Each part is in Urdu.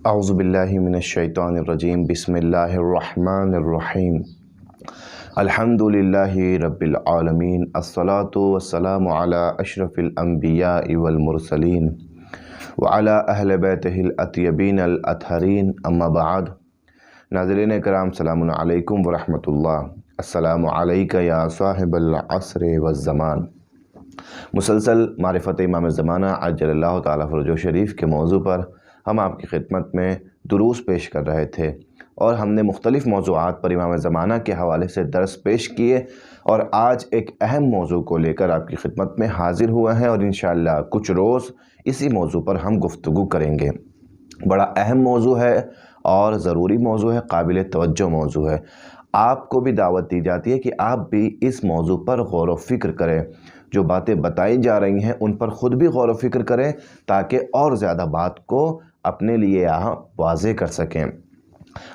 اعوذ باللہ من الشیطان الرجیم بسم اللہ الرحمن الرحیم الحمد للہ رب العالمین الصلاة والسلام علی اشرف الانبیاء والمرسلین وعلی اہل بیتہ الاطیبین الاطہرین اما بعد۔ ناظرین کرام سلام علیکم ورحمۃ اللہ۔ السلام علیکہ یا صاحب العصر والزمان۔ مسلسل معرفت امام زمانہ عجل اللہ تعالیٰ فرجہ شریف کے موضوع پر ہم آپ کی خدمت میں دروس پیش کر رہے تھے اور ہم نے مختلف موضوعات پر امام زمانہ کے حوالے سے درس پیش کیے، اور آج ایک اہم موضوع کو لے کر آپ کی خدمت میں حاضر ہوئے ہیں، اور انشاءاللہ کچھ روز اسی موضوع پر ہم گفتگو کریں گے۔ بڑا اہم موضوع ہے اور ضروری موضوع ہے، قابل توجہ موضوع ہے۔ آپ کو بھی دعوت دی جاتی ہے کہ آپ بھی اس موضوع پر غور و فکر کریں، جو باتیں بتائی جا رہی ہیں ان پر خود بھی غور و فکر کریں تاکہ اور زیادہ بات کو اپنے لیے یہاں واضح کر سکیں۔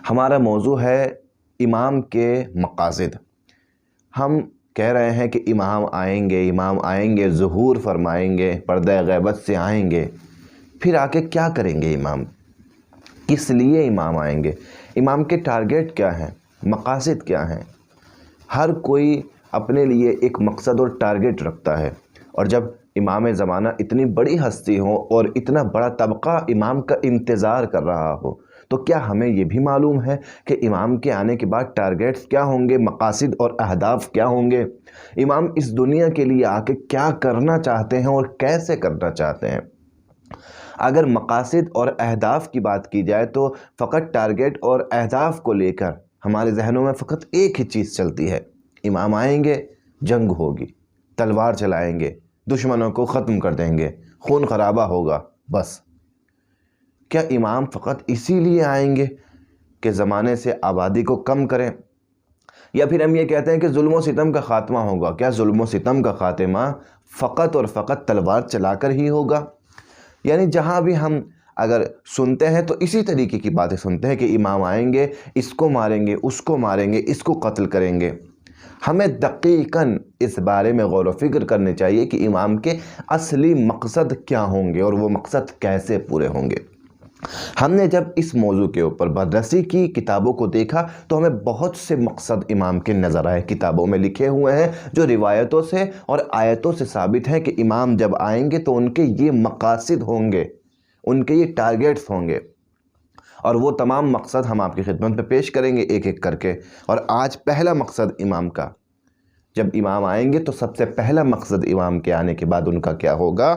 ہمارا موضوع ہے امام کے مقاصد۔ ہم کہہ رہے ہیں کہ امام آئیں گے، ظہور فرمائیں گے، پردہ غیبت سے آئیں گے، پھر آ کے کیا کریں گے امام؟ کس لیے امام آئیں گے؟ امام کے ٹارگیٹ کیا ہیں؟ مقاصد کیا ہیں؟ ہر کوئی اپنے لیے ایک مقصد اور ٹارگیٹ رکھتا ہے، اور جب امام زمانہ اتنی بڑی ہستی ہو اور اتنا بڑا طبقہ امام کا انتظار کر رہا ہو تو کیا ہمیں یہ بھی معلوم ہے کہ امام کے آنے کے بعد ٹارگیٹس کیا ہوں گے، مقاصد اور اہداف کیا ہوں گے؟ امام اس دنیا کے لیے آ کے کیا کرنا چاہتے ہیں اور کیسے کرنا چاہتے ہیں؟ اگر مقاصد اور اہداف کی بات کی جائے تو فقط ٹارگیٹ اور اہداف کو لے کر ہمارے ذہنوں میں فقط ایک ہی چیز چلتی ہے: امام آئیں گے، جنگ ہوگی، تلوار چلائیں گے، دشمنوں کو ختم کر دیں گے، خون خرابہ ہوگا، بس۔ کیا امام فقط اسی لیے آئیں گے کہ زمانے سے آبادی کو کم کریں؟ یا پھر ہم یہ کہتے ہیں کہ ظلم و ستم کا خاتمہ ہوگا؟ کیا ظلم و ستم کا خاتمہ فقط اور فقط تلوار چلا کر ہی ہوگا؟ یعنی جہاں بھی ہم اگر سنتے ہیں تو اسی طریقے کی باتیں سنتے ہیں کہ امام آئیں گے، اس کو ماریں گے، اس کو ماریں گے، اس کو قتل کریں گے۔ ہمیں دقیقاً اس بارے میں غور و فکر کرنے چاہیے کہ امام کے اصلی مقصد کیا ہوں گے اور وہ مقصد کیسے پورے ہوں گے۔ ہم نے جب اس موضوع کے اوپر بررسی کی، کتابوں کو دیکھا، تو ہمیں بہت سے مقصد امام کے نظر آئے، کتابوں میں لکھے ہوئے ہیں جو روایتوں سے اور آیتوں سے ثابت ہیں کہ امام جب آئیں گے تو ان کے یہ مقاصد ہوں گے، ان کے یہ ٹارگیٹس ہوں گے، اور وہ تمام مقصد ہم آپ کی خدمت میں پیش کریں گے ایک ایک کر کے۔ اور آج پہلا مقصد امام کا، جب امام آئیں گے تو سب سے پہلا مقصد امام کے آنے کے بعد ان کا کیا ہوگا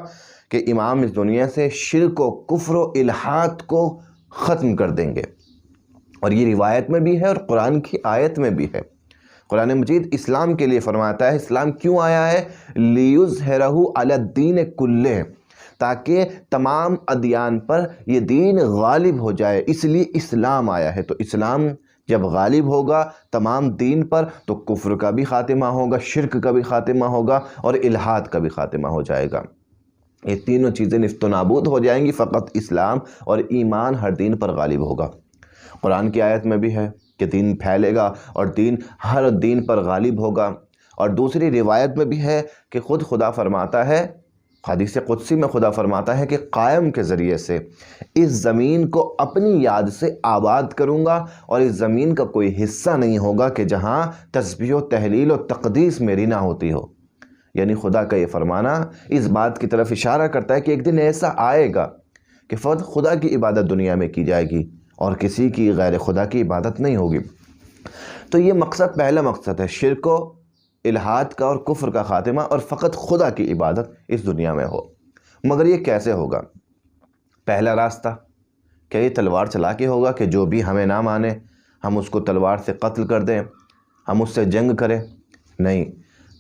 کہ امام اس دنیا سے شرک و کفر و الحاد کو ختم کر دیں گے۔ اور یہ روایت میں بھی ہے اور قرآن کی آیت میں بھی ہے۔ قرآن مجید اسلام کے لیے فرماتا ہے، اسلام کیوں آیا ہے؟ لِيُظْهِرَهُ عَلَى الدِّينِ كُلِّهِ، تاکہ تمام ادیان پر یہ دین غالب ہو جائے، اس لیے اسلام آیا ہے۔ تو اسلام جب غالب ہوگا تمام دین پر تو کفر کا بھی خاتمہ ہوگا، شرک کا بھی خاتمہ ہوگا اور الحاد کا بھی خاتمہ ہو جائے گا۔ یہ تینوں چیزیں نیست و نابود ہو جائیں گی، فقط اسلام اور ایمان ہر دین پر غالب ہوگا۔ قرآن کی آیت میں بھی ہے کہ دین پھیلے گا اور دین ہر دین پر غالب ہوگا، اور دوسری روایت میں بھی ہے کہ خود خدا فرماتا ہے، حدیث قدسی میں خدا فرماتا ہے کہ قائم کے ذریعے سے اس زمین کو اپنی یاد سے آباد کروں گا، اور اس زمین کا کوئی حصہ نہیں ہوگا کہ جہاں تسبیح و تحلیل و تقدیس میری نہ ہوتی ہو۔ یعنی خدا کا یہ فرمانا اس بات کی طرف اشارہ کرتا ہے کہ ایک دن ایسا آئے گا کہ فقط خدا کی عبادت دنیا میں کی جائے گی اور کسی کی غیر خدا کی عبادت نہیں ہوگی۔ تو یہ مقصد، پہلا مقصد ہے شرک و الحاد کا اور کفر کا خاتمہ، اور فقط خدا کی عبادت اس دنیا میں ہو۔ مگر یہ کیسے ہوگا؟ پہلا راستہ کیا یہ تلوار چلا کے ہوگا کہ جو بھی ہمیں نہ مانے ہم اس کو تلوار سے قتل کر دیں، ہم اس سے جنگ کریں؟ نہیں،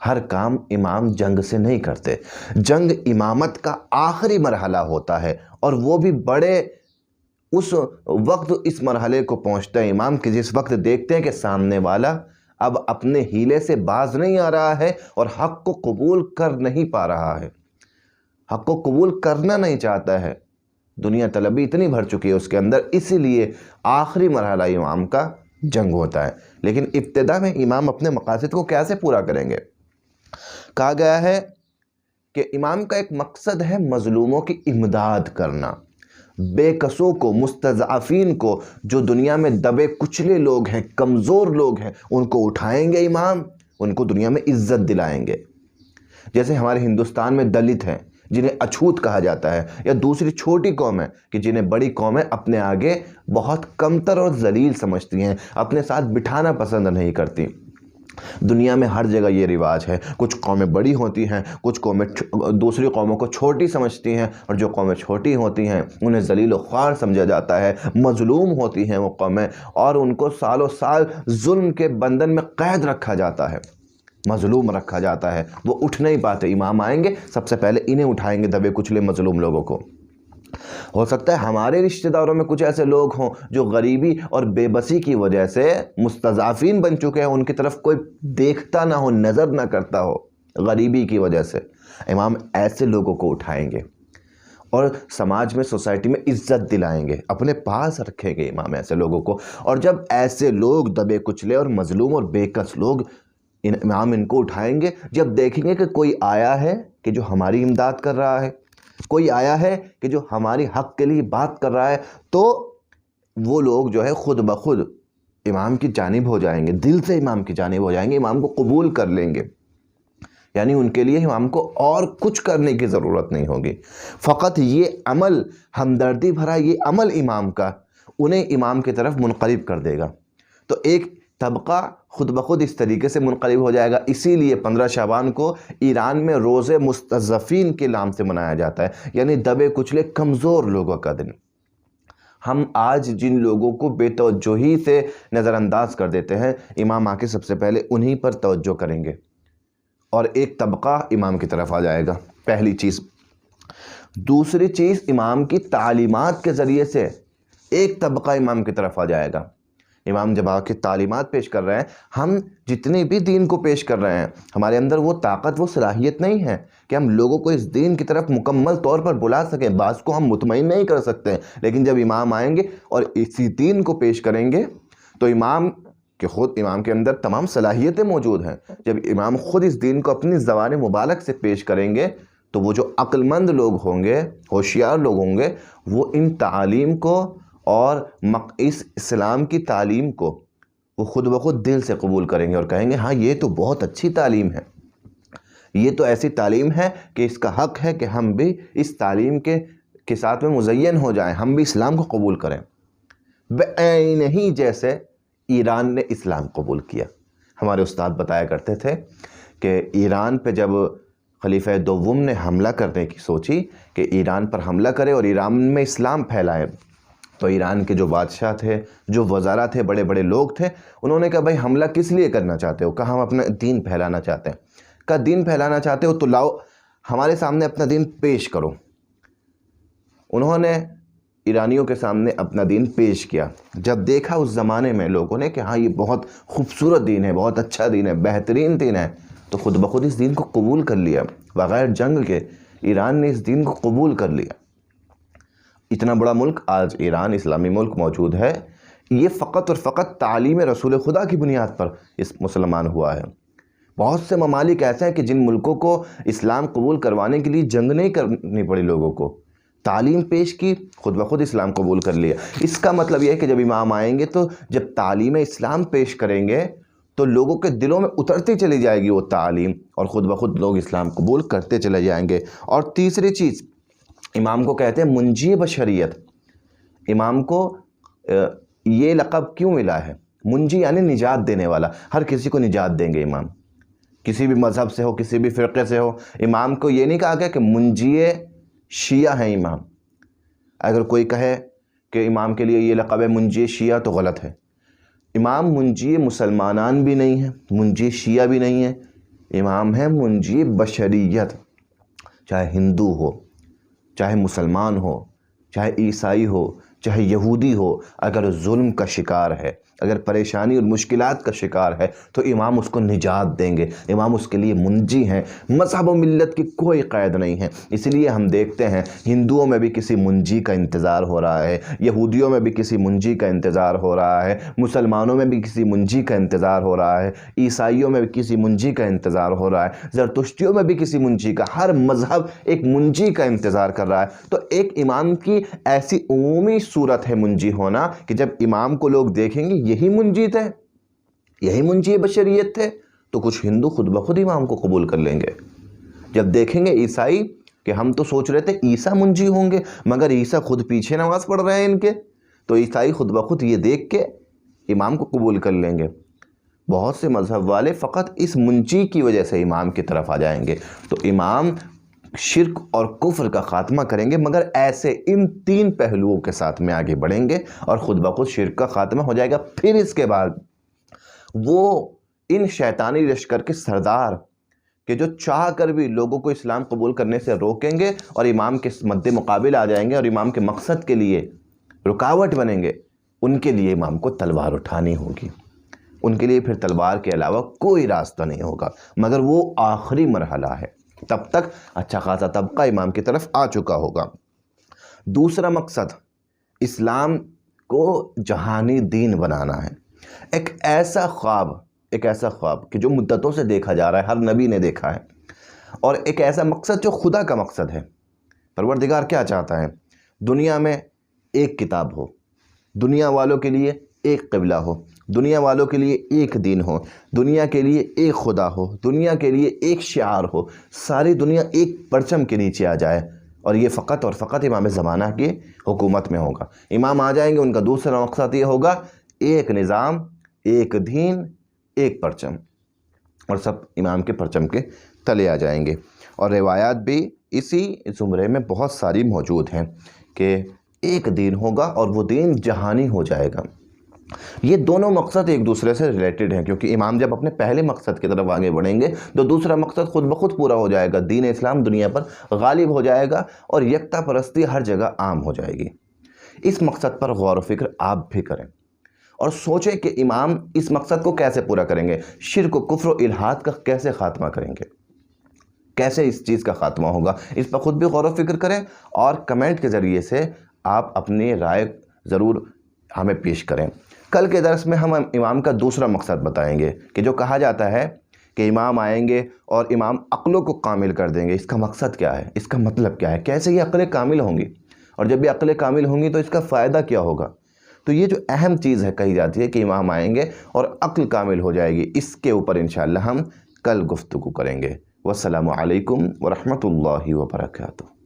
ہر کام امام جنگ سے نہیں کرتے۔ جنگ امامت کا آخری مرحلہ ہوتا ہے، اور وہ بھی بڑے اس وقت اس مرحلے کو پہنچتا ہے امام کہ جس وقت دیکھتے ہیں کہ سامنے والا اب اپنے ہیلے سے باز نہیں آ رہا ہے اور حق کو قبول کر نہیں پا رہا ہے، حق کو قبول کرنا نہیں چاہتا ہے، دنیا طلبی اتنی بھر چکی ہے اس کے اندر، اسی لیے آخری مرحلہ امام کا جنگ ہوتا ہے۔ لیکن ابتدا میں امام اپنے مقاصد کو کیسے پورا کریں گے؟ کہا گیا ہے کہ امام کا ایک مقصد ہے مظلوموں کی امداد کرنا، بے کسوں کو، مستضعفین کو، جو دنیا میں دبے کچلے لوگ ہیں، کمزور لوگ ہیں، ان کو اٹھائیں گے امام، ان کو دنیا میں عزت دلائیں گے۔ جیسے ہمارے ہندوستان میں دلت ہیں جنہیں اچھوت کہا جاتا ہے، یا دوسری چھوٹی قومیں کہ جنہیں بڑی قومیں اپنے آگے بہت کمتر اور ذلیل سمجھتی ہیں، اپنے ساتھ بٹھانا پسند نہیں کرتی۔ دنیا میں ہر جگہ یہ رواج ہے، کچھ قومیں بڑی ہوتی ہیں، کچھ قومیں دوسری قوموں کو چھوٹی سمجھتی ہیں، اور جو قومیں چھوٹی ہوتی ہیں انہیں ذلیل و خوار سمجھا جاتا ہے، مظلوم ہوتی ہیں وہ قومیں، اور ان کو سالوں سال ظلم کے بندھن میں قید رکھا جاتا ہے، مظلوم رکھا جاتا ہے، وہ اٹھ نہیں پاتے۔ امام آئیں گے سب سے پہلے انہیں اٹھائیں گے، دبے کچلے مظلوم لوگوں کو۔ ہو سکتا ہے ہمارے رشتہ داروں میں کچھ ایسے لوگ ہوں جو غریبی اور بے بسی کی وجہ سے مستضعفین بن چکے ہیں، ان کی طرف کوئی دیکھتا نہ ہو، نظر نہ کرتا ہو، غریبی کی وجہ سے۔ امام ایسے لوگوں کو اٹھائیں گے اور سماج میں، سوسائٹی میں عزت دلائیں گے، اپنے پاس رکھیں گے امام ایسے لوگوں کو۔ اور جب ایسے لوگ دبے کچلے اور مظلوم اور بے کس لوگ، امام ان کو اٹھائیں گے، جب دیکھیں گے کہ کوئی آیا ہے کہ جو ہماری امداد کر رہا ہے، کوئی آیا ہے کہ جو ہماری حق کے لیے بات کر رہا ہے، تو وہ لوگ جو ہے خود بخود امام کی جانب ہو جائیں گے، دل سے امام کی جانب ہو جائیں گے، امام کو قبول کر لیں گے۔ یعنی ان کے لیے امام کو اور کچھ کرنے کی ضرورت نہیں ہوگی، فقط یہ عمل، ہمدردی بھرا یہ عمل امام کا، انہیں امام کی طرف منقلب کر دے گا۔ تو ایک طبقہ خود بخود اس طریقے سے منقلب ہو جائے گا۔ اسی لیے 15 شعبان کو ایران میں روزے مستضعفین کے نام سے منایا جاتا ہے، یعنی دبے کچلے کمزور لوگوں کا دن۔ ہم آج جن لوگوں کو بے توجہی سے نظر انداز کر دیتے ہیں، امام آ کے سب سے پہلے انہی پر توجہ کریں گے، اور ایک طبقہ امام کی طرف آ جائے گا، پہلی چیز۔ دوسری چیز، امام کی تعلیمات کے ذریعے سے ایک طبقہ امام کی طرف آ جائے گا۔ امام جب آ کے تعلیمات پیش کر رہے ہیں، ہم جتنے بھی دین کو پیش کر رہے ہیں، ہمارے اندر وہ طاقت، وہ صلاحیت نہیں ہے کہ ہم لوگوں کو اس دین کی طرف مکمل طور پر بلا سکیں۔ بعض کو ہم مطمئن نہیں کر سکتے ہیں، لیکن جب امام آئیں گے اور اسی دین کو پیش کریں گے تو امام کے اندر تمام صلاحیتیں موجود ہیں۔ جب امام خود اس دین کو اپنی زبان مبارک سے پیش کریں گے تو وہ جو عقل مند لوگ ہوں گے، ہوشیار لوگ ہوں گے، وہ ان تعلیم کو اور اس اسلام کی تعلیم کو وہ خود بخود دل سے قبول کریں گے، اور کہیں گے ہاں یہ تو بہت اچھی تعلیم ہے، یہ تو ایسی تعلیم ہے کہ اس کا حق ہے کہ ہم بھی اس تعلیم کے ساتھ میں مزین ہو جائیں، ہم بھی اسلام کو قبول کریں۔ بعین ہی جیسے ایران نے اسلام قبول کیا۔ ہمارے استاد بتایا کرتے تھے کہ ایران پہ جب خلیفہ دوم نے حملہ کرنے کی سوچی کہ ایران پر حملہ کرے اور ایران میں اسلام پھیلائے، تو ایران کے جو بادشاہ تھے، جو وزراء تھے، بڑے بڑے لوگ تھے، انہوں نے کہا بھائی حملہ کس لیے کرنا چاہتے ہو؟ کہا ہم اپنا دین پھیلانا چاہتے ہیں۔ کہا دین پھیلانا چاہتے ہو تو لاؤ ہمارے سامنے اپنا دین پیش کرو۔ انہوں نے ایرانیوں کے سامنے اپنا دین پیش کیا۔ جب دیکھا اس زمانے میں لوگوں نے کہ ہاں یہ بہت خوبصورت دین ہے، بہت اچھا دین ہے، بہترین دین ہے، تو خود بخود اس دین کو قبول کر لیا، بغیر جنگ کے ایران نے اس دین کو قبول کر لیا۔ اتنا بڑا ملک آج ایران، اسلامی ملک موجود ہے، یہ فقط اور فقط تعلیم رسول خدا کی بنیاد پر اس مسلمان ہوا ہے۔ بہت سے ممالک ایسے ہیں کہ جن ملکوں کو اسلام قبول کروانے کے لیے جنگ نہیں کرنی پڑی، لوگوں کو تعلیم پیش کی، خود بخود اسلام قبول کر لیا۔ اس کا مطلب یہ ہے کہ جب امام آئیں گے تو جب تعلیم اسلام پیش کریں گے تو لوگوں کے دلوں میں اترتی چلی جائے گی وہ تعلیم، اور خود بخود لوگ اسلام قبول کرتے چلے جائیں گے۔ اور تیسری چیز، امام کو کہتے ہیں منجی بشریت۔ امام کو یہ لقب کیوں ملا ہے؟ منجی یعنی نجات دینے والا، ہر کسی کو نجات دیں گے امام، کسی بھی مذہب سے ہو، کسی بھی فرقے سے ہو۔ امام کو یہ نہیں کہا گیا کہ منجی شیعہ ہیں امام۔ اگر کوئی کہے کہ امام کے لیے یہ لقب ہے منجی شیعہ تو غلط ہے۔ امام منجی مسلمانان بھی نہیں ہیں، منجی شیعہ بھی نہیں ہے، امام ہے منجی بشریت۔ چاہے ہندو ہو، چاہے مسلمان ہو، چاہے عیسائی ہو، چاہے یہودی ہو، اگر ظلم کا شکار ہے، اگر پریشانی اور مشکلات کا شکار ہے تو امام اس کو نجات دیں گے، امام اس کے لیے منجی ہیں۔ مذہب و ملت کی کوئی قید نہیں ہے، اس لیے ہم دیکھتے ہیں ہندوؤں میں بھی کسی منجی کا انتظار ہو رہا ہے، یہودیوں میں بھی کسی منجی کا انتظار ہو رہا ہے، مسلمانوں میں بھی کسی منجی کا انتظار ہو رہا ہے، عیسائیوں میں بھی کسی منجی کا انتظار ہو رہا ہے، زرتشتیوں میں بھی کسی منجی کا، ہر مذہب ایک منجی کا انتظار کر رہا ہے۔ تو ایک امام کی ایسی عمومی صورت ہے منجی ہونا کہ جب امام کو لوگ دیکھیں گے یہی منجی تھے، یہی منجی بشریت تھے، تو کچھ ہندو خود بخود امام کو قبول کر لیں گے۔ جب دیکھیں گے عیسائی کہ ہم تو سوچ رہے تھے عیسیٰ منجی ہوں گے مگر عیسیٰ خود پیچھے نماز پڑھ رہے ہیں ان کے، تو عیسائی خود بخود یہ دیکھ کے امام کو قبول کر لیں گے۔ بہت سے مذہب والے فقط اس منجی کی وجہ سے امام کی طرف آ جائیں گے، تو امام شرک اور کفر کا خاتمہ کریں گے، مگر ایسے ان تین پہلوؤں کے ساتھ میں آگے بڑھیں گے اور خود بخود شرک کا خاتمہ ہو جائے گا۔ پھر اس کے بعد وہ ان شیطانی لشکر کے سردار کہ جو چاہ کر بھی لوگوں کو اسلام قبول کرنے سے روکیں گے اور امام کے مد مقابل آ جائیں گے اور امام کے مقصد کے لیے رکاوٹ بنیں گے، ان کے لیے امام کو تلوار اٹھانی ہوگی، ان کے لیے پھر تلوار کے علاوہ کوئی راستہ نہیں ہوگا، مگر وہ آخری مرحلہ ہے، تب تک اچھا خاصا طبقہ امام کی طرف آ چکا ہوگا۔ دوسرا مقصد اسلام کو جہانی دین بنانا ہے۔ ایک ایسا خواب کہ جو مدتوں سے دیکھا جا رہا ہے، ہر نبی نے دیکھا ہے، اور ایک ایسا مقصد جو خدا کا مقصد ہے۔ پروردگار کیا چاہتا ہے؟ دنیا میں ایک کتاب ہو، دنیا والوں کے لیے ایک قبلہ ہو، دنیا والوں کے لیے ایک دین ہو، دنیا کے لیے ایک خدا ہو، دنیا کے لیے ایک شعار ہو، ساری دنیا ایک پرچم کے نیچے آ جائے، اور یہ فقط اور فقط امام زمانہ کی حکومت میں ہوگا۔ امام آ جائیں گے، ان کا دوسرا مقصد یہ ہوگا ایک نظام، ایک دین، ایک پرچم، اور سب امام کے پرچم کے تلے آ جائیں گے۔ اور روایات بھی اسی زمرے میں بہت ساری موجود ہیں کہ ایک دین ہوگا اور وہ دین جہانی ہو جائے گا۔ یہ دونوں مقصد ایک دوسرے سے ریلیٹڈ ہیں، کیونکہ امام جب اپنے پہلے مقصد کی طرف آگے بڑھیں گے تو دوسرا مقصد خود بخود پورا ہو جائے گا، دین اسلام دنیا پر غالب ہو جائے گا اور یکتا پرستی ہر جگہ عام ہو جائے گی۔ اس مقصد پر غور و فکر آپ بھی کریں اور سوچیں کہ امام اس مقصد کو کیسے پورا کریں گے، شرک و کفر و الحاد کا کیسے خاتمہ کریں گے، کیسے اس چیز کا خاتمہ ہوگا۔ اس پر خود بھی غور و فکر کریں اور کمنٹ کے ذریعے سے آپ اپنی رائے ضرور ہمیں پیش کریں۔ کل کے درس میں ہم امام کا دوسرا مقصد بتائیں گے کہ جو کہا جاتا ہے کہ امام آئیں گے اور امام عقلوں کو کامل کر دیں گے، اس کا مقصد کیا ہے، اس کا مطلب کیا ہے، کیسے یہ عقلیں کامل ہوں گی، اور جب یہ عقلیں کامل ہوں گی تو اس کا فائدہ کیا ہوگا۔ تو یہ جو اہم چیز ہے کہی جاتی ہے کہ امام آئیں گے اور عقل کامل ہو جائے گی، اس کے اوپر انشاءاللہ ہم کل گفتگو کریں گے۔ والسلام علیکم ورحمۃ اللہ وبرکاتہ۔